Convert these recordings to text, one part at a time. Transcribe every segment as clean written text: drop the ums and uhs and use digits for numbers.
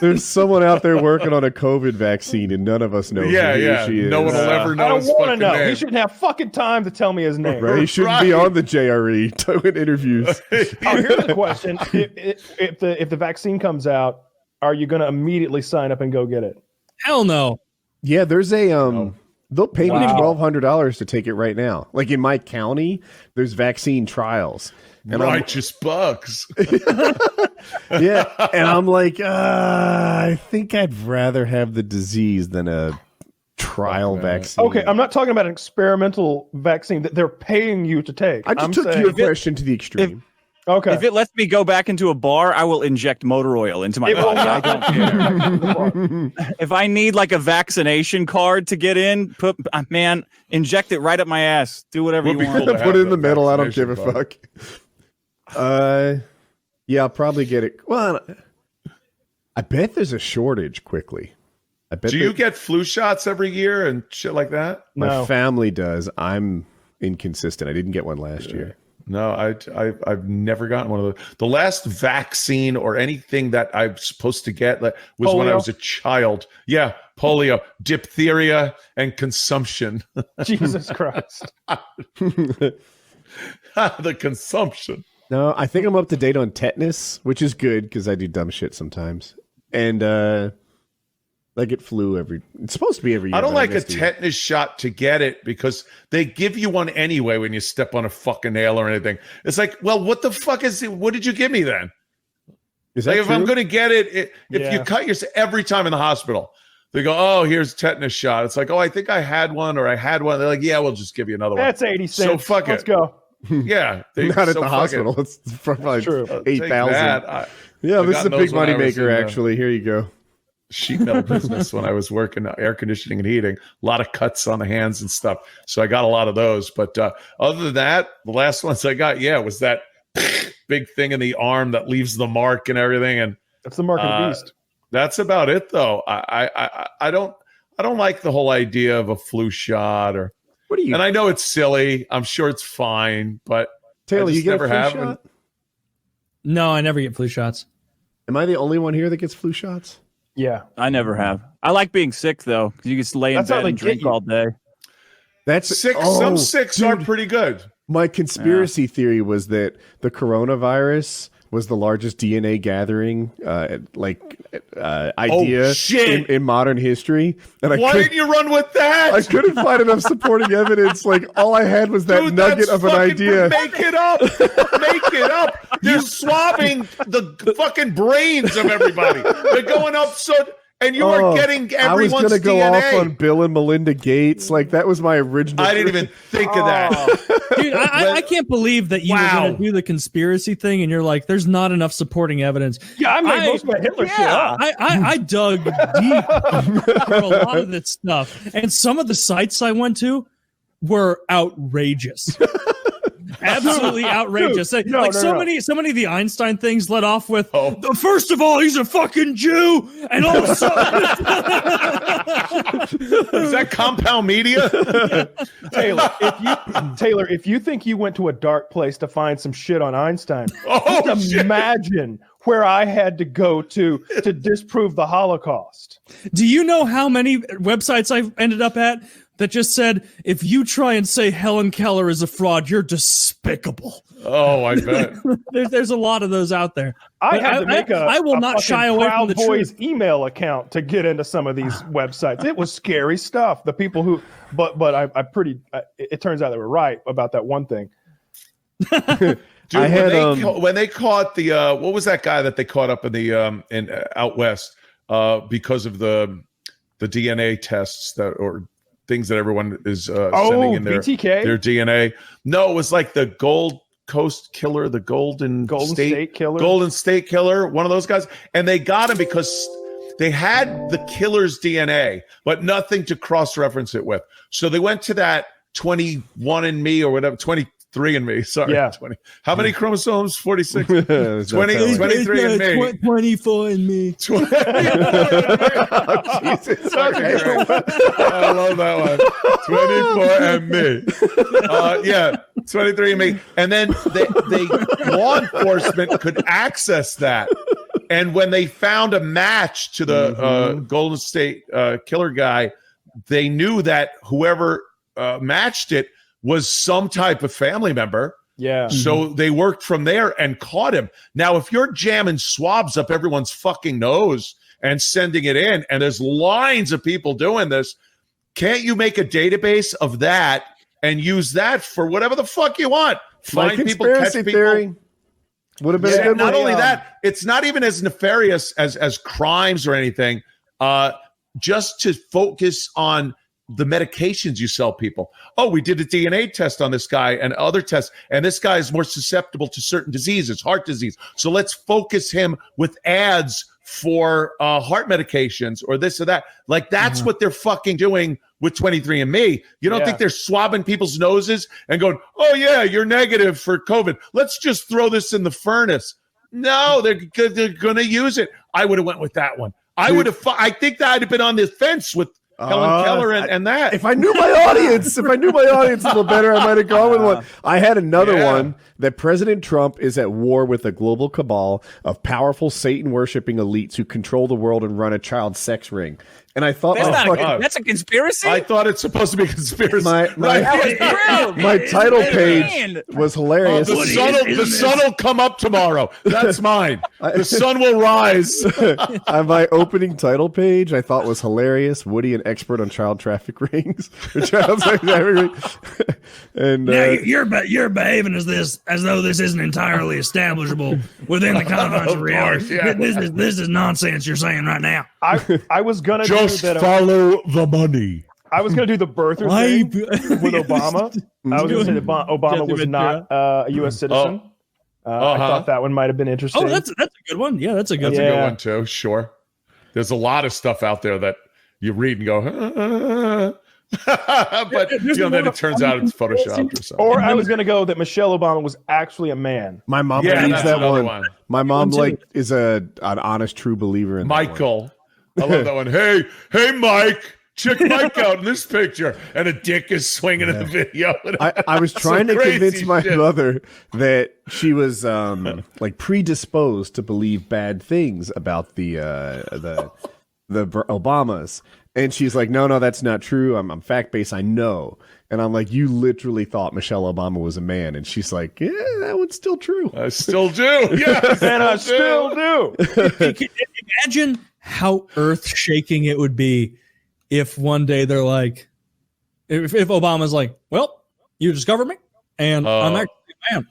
There's someone out there working on a COVID vaccine, and none of us know who he or she is. No one will ever know. I don't want to know. Name. He shouldn't have fucking time to tell me his name. Right? He shouldn't be on the JRE doing interviews. Here's the question: if the vaccine comes out, are you going to immediately sign up and go get it? Hell no. Yeah, there's a they'll pay me $1,200 to take it right now. Like in my county, there's vaccine trials. And righteous bugs. Yeah, and I'm like, I think I'd rather have the disease than a trial vaccine. Okay, I'm not talking about an experimental vaccine that they're paying you to take. I just took your question to the extreme. Okay. If it lets me go back into a bar, I will inject motor oil into my body. I don't care. If I need like a vaccination card to get in, inject it right up my ass. Do whatever you want. Put it in the middle. I don't give a fuck. Yeah, I'll probably get it. Well, I bet there's a shortage quickly. I bet. Do you get flu shots every year and shit like that? My family does. I'm inconsistent. I didn't get one last year. No, I've never gotten one of those. The last vaccine or anything that I'm supposed to get was polio? When I was a child. Yeah, polio, diphtheria, and consumption. Jesus Christ. The consumption. No, I think I'm up to date on tetanus, which is good because I do dumb shit sometimes. And I get flu it's supposed to be every year. I don't like a tetanus shot to get it because they give you one anyway when you step on a fucking nail or anything. It's like, well, what the fuck is it? What did you give me then? Is that like, if I'm going to get it, if you cut yourself every time in the hospital, they go, oh, here's a tetanus shot. It's like, oh, I think I had one or I had one. They're like, yeah, we'll just give you another one. That's 80 cents. So fuck Let's it. go. Yeah. Not at the hospital. It's probably 8,000. Yeah, this is a big money maker, actually. Here you go. Sheet metal business when I was working air conditioning and heating. A lot of cuts on the hands and stuff. So I got a lot of those. But other than that, the last ones I got, was that big thing in the arm that leaves the mark and everything. And that's the mark of the beast. That's about it, though. I don't like the whole idea of a flu shot or. What do you? And I know it's silly. I'm sure it's fine, but Taylor, you get a flu have shot? No, I never get flu shots. Am I the only one here that gets flu shots? Yeah, I never have. I like being sick though, because you can just lay in bed and drink all day. That's sick. Some sicks are pretty good. My conspiracy theory was that the coronavirus was the largest DNA gathering idea in modern history. And why didn't you run with that? I couldn't find enough supporting evidence. Like all I had was that nugget of an idea. Make it up. Make it up. They're swabbing the fucking brains of everybody. They're going up and you are getting everyone's DNA. I was going to go off on Bill and Melinda Gates. Like that was my original. I didn't even think of that. Dude, I can't believe that you were going to do the conspiracy thing and you're like, there's not enough supporting evidence. Yeah, I made most of my Hitler shit up. I dug deep for a lot of this stuff. And some of the sites I went to were outrageous. Absolutely outrageous. Dude, so many of the Einstein things led off with, first of all, he's a fucking Jew, and also is that compound media? Taylor, if you think you went to a dark place to find some shit on Einstein, just imagine where I had to go to disprove the Holocaust. Do you know how many websites I ended up at that just said, if you try and say Helen Keller is a fraud, you're despicable? Oh, I bet. There's a lot of those out there. I had to make I will not shy away from the Boys truth. email account to get into some of these websites. It was scary stuff. The people who, it turns out they were right about that one thing. Dude, when they caught the what was that guy that they caught up in the in out west because of the DNA tests or things that everyone is sending in their DNA. No, it was like the Gold Coast Killer, the Golden State Killer, one of those guys. And they got him because they had the killer's DNA, but nothing to cross-reference it with. So they went to that 21andMe or whatever, 23andMe. Sorry, yeah. 20. How many chromosomes? 46. 23andMe. 24andMe. Oh, Jesus. I love that one. 24andMe. Yeah, 23andMe. And then they law enforcement could access that. And when they found a match to the Golden State Killer guy, they knew that whoever matched it was some type of family member. Yeah. So they worked from there and caught him. Now, if you're jamming swabs up everyone's fucking nose and sending it in, and there's lines of people doing this, can't you make a database of that and use that for whatever the fuck you want? Find people, catch people. Theory would have been a good not one. only that, it's not even as nefarious as crimes or anything. Just to focus on the medications you sell people. Oh, we did a DNA test on this guy and other tests, and this guy is more susceptible to certain diseases, heart disease. So let's focus him with ads for heart medications or this or that. Like, that's what they're fucking doing with 23andMe. You don't think they're swabbing people's noses and going, oh yeah, you're negative for COVID. Let's just throw this in the furnace. No, they're going to use it. I would have went with that one. I would have. I think that I'd have been on this fence with Helen Keller and that. If I knew my audience, a little better, I might have gone with one. I had another one that President Trump is at war with a global cabal of powerful Satan-worshipping elites who control the world and run a child sex ring. And I thought that's a conspiracy. I thought it's supposed to be a conspiracy. My title page was hilarious. The sun will come up tomorrow. That's mine. The sun will rise. My opening title page I thought was hilarious. Woody, an expert on child traffic rings. And now you're behaving as though this isn't entirely establishable within the confines of reality. Yeah. This is nonsense you're saying right now. I was gonna just follow the money. I was gonna do the birther thing with Obama. I was gonna say that Obama was not a U.S. citizen. I thought that one might have been interesting. Oh, that's a good one. Yeah, that's a good one too. Sure. There's a lot of stuff out there that you read and go, but then it turns out it's photoshopped or something. Or I was going to go that Michelle Obama was actually a man. My mom believes that one. My mom is an honest, true believer in Michael. I love that one. Hey, Mike, check Mike out in this picture, and a dick is swinging in the video. I was trying to convince my mother that she was like predisposed to believe bad things about the Obamas. And she's like, no, that's not true. I'm fact-based. I know. And I'm like, you literally thought Michelle Obama was a man. And she's like, yeah, that one's still true. I still do. Yes, and I still do. Imagine how earth-shaking it would be if one day they're like, if Obama's like, well, you discovered me, and I'm actually a man,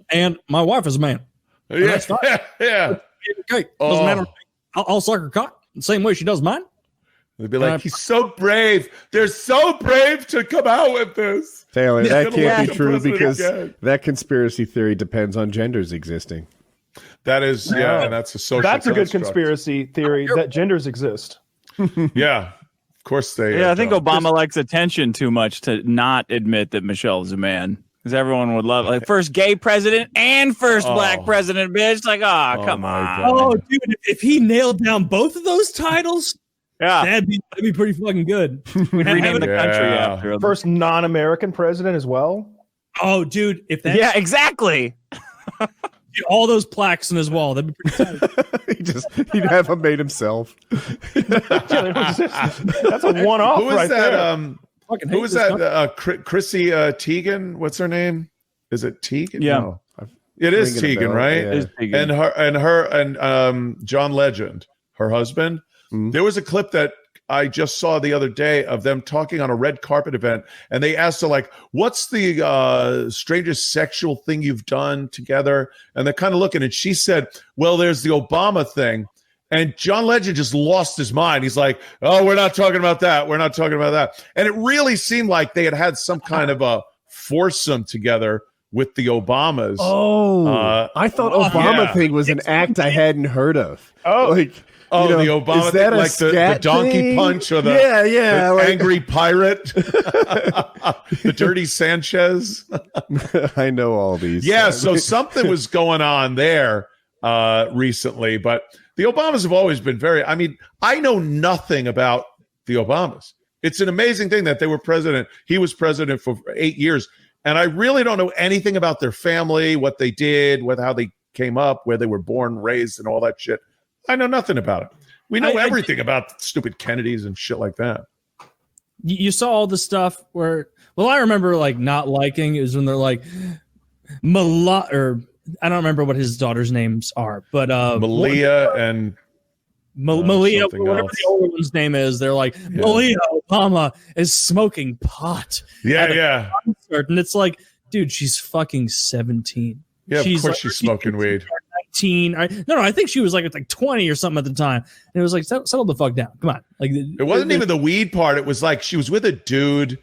and my wife is a man. Yeah, that's fine. Yeah. Okay, doesn't matter. I'll suck her cock the same way she does mine. They'd be like, he's so brave. They're so brave to come out with this. Taylor, that can't be true because that conspiracy theory depends on genders existing. That is, and that's a social That's a good construct. Conspiracy theory that genders exist. Yeah, of course they. Yeah, I think Obama likes attention too much to not admit that Michelle is a man. Because everyone would love, like, first gay president and first black president, bitch. Like, come on. Oh, dude, if he nailed down both of those titles, yeah, that'd be pretty fucking good. We'd rename the country after him. First non-American president as well. Oh, dude, if that exactly. All those plaques in his wall, that'd be pretty tight. He'd have them made himself. That's a one-off. Who is right that? There. Who is that? Chrissy Teigen. What's her name? Is it Teigen? Yeah, no. It is Teigen, right? Yeah. It is Teigen. And John Legend, her husband. Mm-hmm. There was a clip that I just saw the other day of them talking on a red carpet event, and they asked her, like, what's the strangest sexual thing you've done together? And they're kind of looking, and she said, well, there's the Obama thing. And John Legend just lost his mind. He's like, oh, we're not talking about that. We're not talking about that. And it really seemed like they had some kind of a foursome together with the Obamas. Oh, I thought Obama thing was an act I hadn't heard of. Oh, like, the Obama thing, like the donkey thing? Punch or the like, angry pirate, the dirty Sanchez. I know all these. Yeah, so something was going on there recently, but the Obamas have always been I mean, I know nothing about the Obamas. It's an amazing thing that they were president. He was president for 8 years, and I really don't know anything about their family, what they did, how they came up, where they were born, raised, and all that shit. I know nothing about it. We know everything about stupid Kennedys and shit like that. You saw all the stuff where, well, I remember like not liking is when they're like, or I don't remember what his daughter's names are, but Malia and Malia, whatever the older one's name is, they're like, Malia Obama is smoking pot. Yeah. Concert. And it's like, dude, she's fucking 17. Yeah, of course she's smoking weed. 19. I think she was like 20 or something at the time. And it was like, settle the fuck down. Come on. Like, it wasn't even the weed part. It was like she was with a dude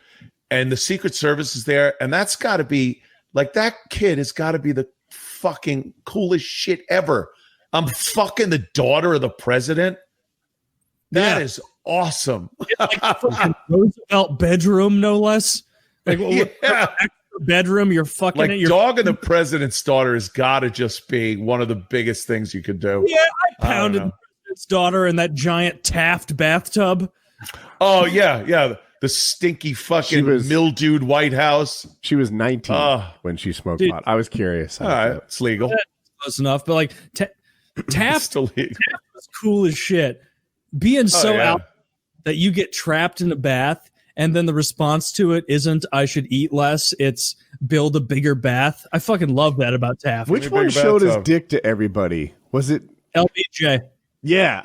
and the Secret Service is there. And that's got to be like, that kid has got to be the fucking coolest shit ever. I'm fucking the daughter of the president. That is awesome. Like fucking Roosevelt bedroom, no less. Like, bedroom, you're fucking like it. You're dogging the president's daughter has got to just be one of the biggest things you could do. Yeah, I pounded the president's daughter in that giant Taft bathtub. Oh yeah, the stinky fucking mildewed White House. She was 19 when she smoked pot. I was curious. All right, it's legal. Close enough, but like Taft was cool as shit. Being out that you get trapped in a bath. And then the response to it isn't, I should eat less. It's build a bigger bath. I fucking love that about Taft. Which one showed his dick to everybody? Was it LBJ? Yeah,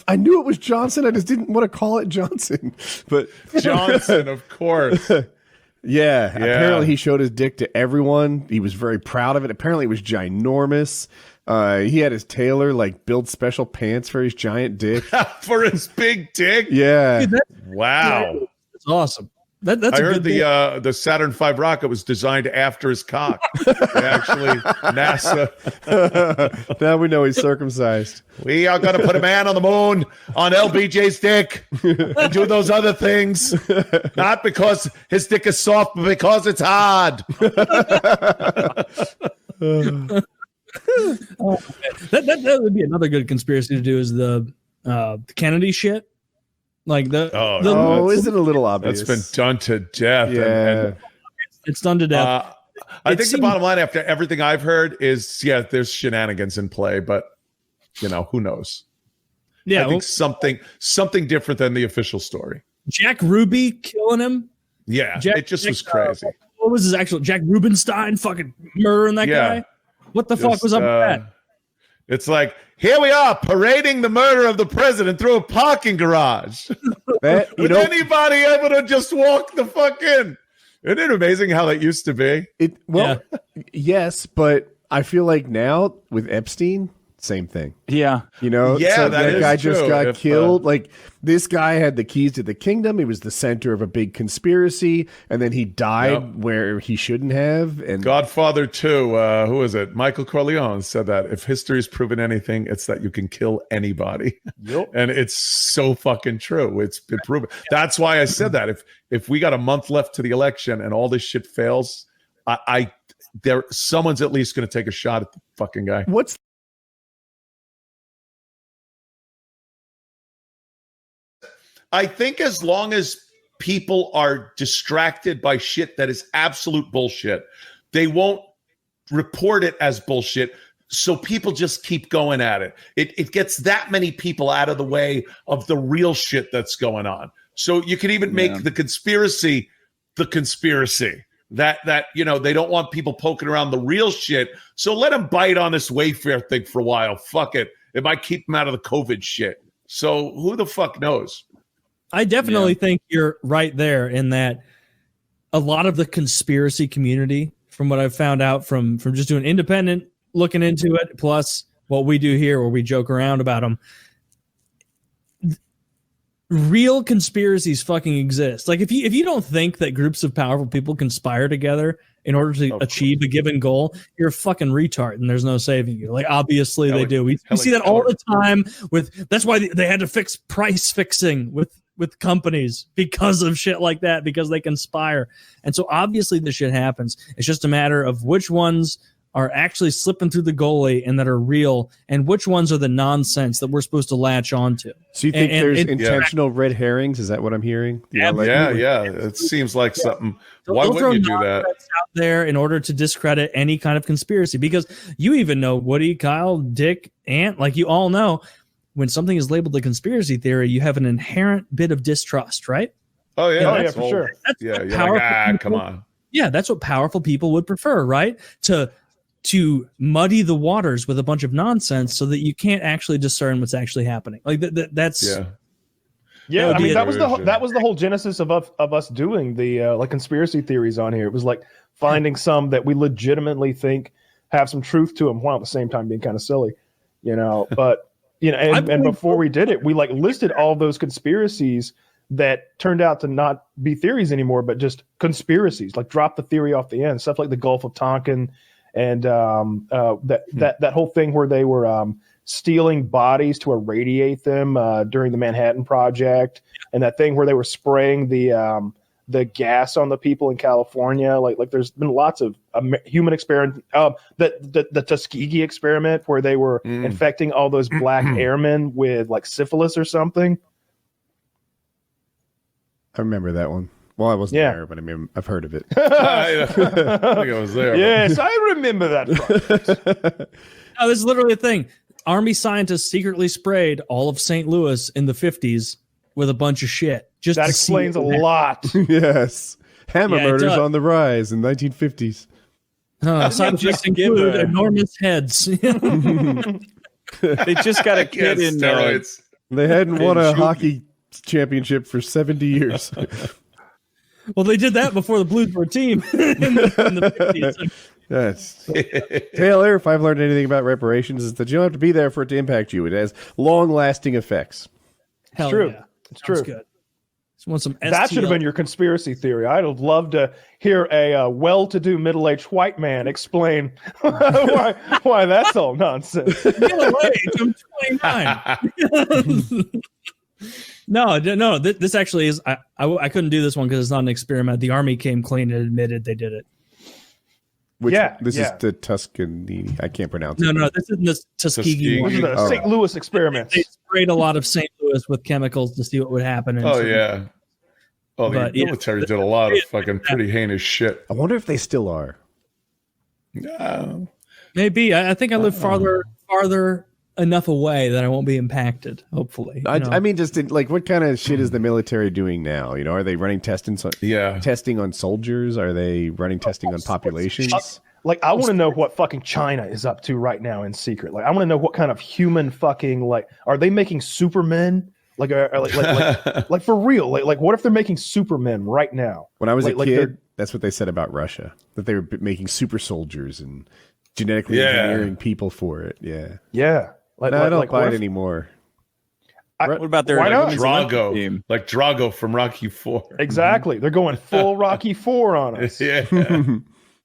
I knew it was Johnson. I just didn't want to call it Johnson. But Johnson, of course. Yeah, apparently he showed his dick to everyone. He was very proud of it. Apparently it was ginormous. He had his tailor build special pants for his giant dick. For his big dick? Yeah. Dude, wow. Awesome. That's I heard the Saturn V rocket was designed after his cock. Actually, NASA. Now we know he's circumcised. We are going to put a man on the moon on LBJ's dick and do those other things. Not because his dick is soft, but because it's hard. That would be another good conspiracy to do is the Kennedy shit. Like is it a little obvious? That's been done to death. Yeah, and it's done to death. I think the bottom line, after everything I've heard, is there's shenanigans in play, but who knows? Yeah, I think something different than the official story. Jack Ruby killing him. Yeah, it just was crazy. What was his actual Jack Rubenstein fucking murdering that guy? What the fuck was up with that? It's like, here we are parading the murder of the president through a parking garage. Would anybody able to just walk the fuck in? Isn't it amazing how that used to be? Yes, but I feel like now with Epstein, same thing. Yeah. So that guy just got killed. This guy had the keys to the kingdom. He was the center of a big conspiracy, and then he died where he shouldn't have. And Godfather 2, who is it? Michael Corleone said that if history's proven anything, it's that you can kill anybody. Yep. And it's so fucking true. It's been proven. That's why I said that. If we got a month left to the election and all this shit fails, someone's at least going to take a shot at the fucking guy. I think as long as people are distracted by shit that is absolute bullshit, they won't report it as bullshit. So people just keep going at it. It gets that many people out of the way of the real shit that's going on. So you can even make the conspiracy that they don't want people poking around the real shit. So let them bite on this Wayfair thing for a while. Fuck it. It might keep them out of the COVID shit. So who the fuck knows? I definitely think you're right there in that a lot of the conspiracy community, from what I've found out from just doing independent looking into it, plus what we do here where we joke around about them, real conspiracies fucking exist. Like if you don't think that groups of powerful people conspire together in order to achieve a given goal, you're a fucking retard and there's no saving you. Like obviously they do. We see that all the time that's why they had to fix price fixing with companies because of shit like that, because they conspire. And so obviously this shit happens. It's just a matter of which ones are actually slipping through the goalie and that are real, and which ones are the nonsense that we're supposed to latch onto. So you think there's intentional red herrings? Is that what I'm hearing? Yeah. It seems like something. Why wouldn't you do that? Out there in order to discredit any kind of conspiracy, because you even know Woody, Kyle, Dick, Ant, like you all know, when something is labeled a conspiracy theory, you have an inherent bit of distrust, right? Oh yeah, oh, yeah, for sure. That's Yeah, what you're like, people- come on. Yeah, that's what powerful people would prefer, right? To muddy the waters with a bunch of nonsense so that you can't actually discern what's actually happening. Like that's Yeah, That I would mean be that was the whole genesis of us doing the like conspiracy theories on here. It was like finding some that we legitimately think have some truth to them, while at the same time being kind of silly, you know. But you know, and before we did it, we like listed all those conspiracies that turned out to not be theories anymore, but just conspiracies. Like drop the theory off the end, stuff like the Gulf of Tonkin, and that whole thing where they were stealing bodies to irradiate them during the Manhattan Project, and that thing where they were spraying the gas on the people in California. Like there's been lots of human experiment. The Tuskegee experiment where they were infecting all those black airmen with like syphilis or something. I remember that one. Well, I wasn't there, but I mean, I've heard of it. I think I was there. Yes, I remember that project. No, this is literally a thing. Army scientists secretly sprayed all of St. Louis in the 50s with a bunch of shit. Just That to explains see a lot. Yes. Hammer Yeah, it murders does. on the rise in 1950s. Side effects include enormous heads. They just got a kid in steroids. They hadn't won a shoot. hockey championship for 70 years. Well, they did that before the Blues were a team in the 50s. Yes. Taylor, if I've learned anything about reparations, is that you don't have to be there for it to impact you. It has long-lasting effects. Hell true. yeah. It's Sounds good. good. Just want some That should have been your conspiracy theory. I'd have loved to hear a well-to-do middle-aged white man explain why that's all nonsense. middle age. I'm 29. No. This actually is. I couldn't do this one because it's not an experiment. The Army came clean and admitted they did it. This is the Tuscany. I can't pronounce it. No, this isn't the Tuskegee Tuskegee. one. Those are the St. Louis experiments. They sprayed a lot of St. Louis with chemicals to see what would happen. And Oh so- yeah. Oh, the But, yeah. military did a lot of fucking pretty heinous shit. I wonder if they still are. No. Maybe. I think I live farther enough away that I won't be impacted. Hopefully, you know? I mean, just like, what kind of shit is the military doing now? You know, are they running testing on soldiers? Are they running testing on populations? Like, I want to know what fucking China is up to right now in secret. Like, I want to know what kind of human fucking, like, are they making Supermen? Like for real? Like, what if they're making Supermen right now? When I was a Like, kid, that's what they said about Russia, that they were making super soldiers and genetically engineering people for it. Yeah. Yeah. I don't buy it anymore. What about their Why not? women's Olympic team? Drago, like Drago from Rocky IV. Exactly. They're going full Rocky IV on us. Yeah.